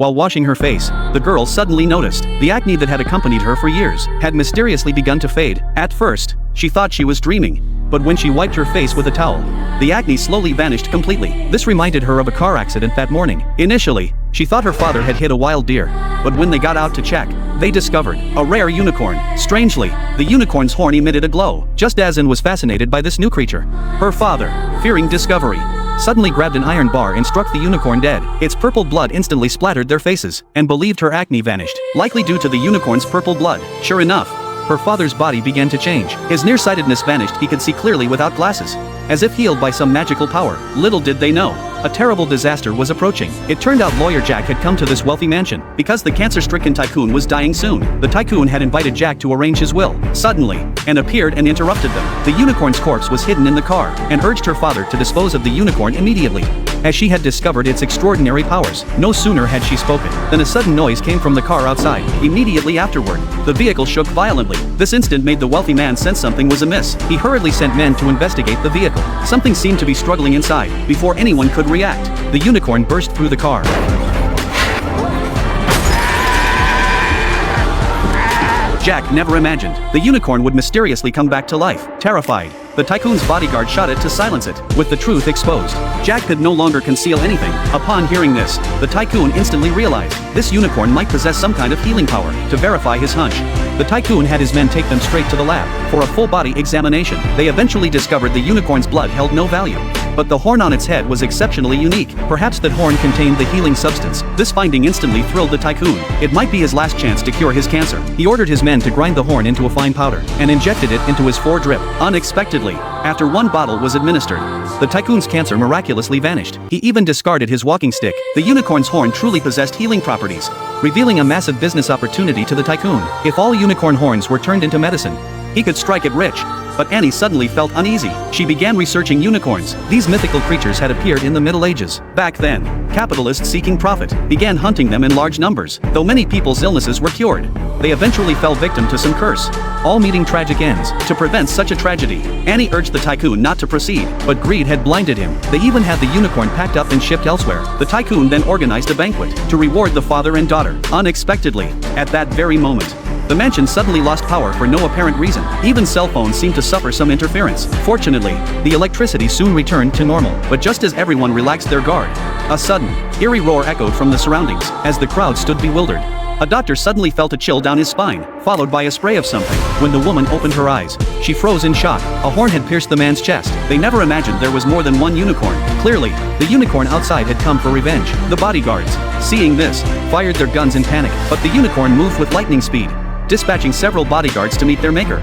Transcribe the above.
While washing her face, the girl suddenly noticed the acne that had accompanied her for years had mysteriously begun to fade. At first, she thought she was dreaming, but when she wiped her face with a towel, the acne slowly vanished completely. This reminded her of a car accident that morning. Initially, she thought her father had hit a wild deer, but when they got out to check, they discovered a rare unicorn. Strangely, the unicorn's horn emitted a glow, just as Anne was fascinated by this new creature. Her father, fearing discovery, suddenly grabbed an iron bar and struck the unicorn dead. Its purple blood instantly splattered their faces, and believed her acne vanished, likely due to the unicorn's purple blood. Sure enough, her father's body began to change. His nearsightedness vanished, he could see clearly without glasses, as if healed by some magical power. Little did they know, a terrible disaster was approaching. It turned out Lawyer Jack had come to this wealthy mansion because the cancer-stricken tycoon was dying soon. The tycoon had invited Jack to arrange his will. Suddenly, Anne appeared and interrupted them. The unicorn's corpse was hidden in the car, and urged her father to dispose of the unicorn immediately, as she had discovered its extraordinary powers. No sooner had she spoken than a sudden noise came from the car outside. Immediately afterward, the vehicle shook violently. This instant made the wealthy man sense something was amiss. He hurriedly sent men to investigate the vehicle. Something seemed to be struggling inside. Before anyone could react, the unicorn burst through the car. Jack never imagined the unicorn would mysteriously come back to life. Terrified, the tycoon's bodyguard shot it to silence it. With the truth exposed, Jack could no longer conceal anything. Upon hearing this, the tycoon instantly realized this unicorn might possess some kind of healing power. To verify his hunch, the tycoon had his men take them straight to the lab for a full-body examination. They eventually discovered the unicorn's blood held no value, but the horn on its head was exceptionally unique. Perhaps that horn contained the healing substance. This finding instantly thrilled the tycoon. It might be his last chance to cure his cancer. He ordered his men to grind the horn into a fine powder and injected it into his foredrip. Unexpectedly, after one bottle was administered, the tycoon's cancer miraculously vanished. He even discarded his walking stick. The unicorn's horn truly possessed healing properties, revealing a massive business opportunity to the tycoon. If all unicorn horns were turned into medicine, he could strike it rich. But Annie suddenly felt uneasy. She began researching unicorns. These mythical creatures had appeared in the Middle Ages. Back then, capitalists seeking profit began hunting them in large numbers. Though many people's illnesses were cured, they eventually fell victim to some curse, all meeting tragic ends. To prevent such a tragedy, Annie urged the tycoon not to proceed, but greed had blinded him. They even had the unicorn packed up and shipped elsewhere. The tycoon then organized a banquet to reward the father and daughter. Unexpectedly, at that very moment, the mansion suddenly lost power for no apparent reason. Even cell phones seemed to suffer some interference. Fortunately, the electricity soon returned to normal. But just as everyone relaxed their guard, a sudden, eerie roar echoed from the surroundings. As the crowd stood bewildered, a doctor suddenly felt a chill down his spine, followed by a spray of something. When the woman opened her eyes, she froze in shock. A horn had pierced the man's chest. They never imagined there was more than one unicorn. Clearly, the unicorn outside had come for revenge. The bodyguards, seeing this, fired their guns in panic, but the unicorn moved with lightning speed, dispatching several bodyguards to meet their maker.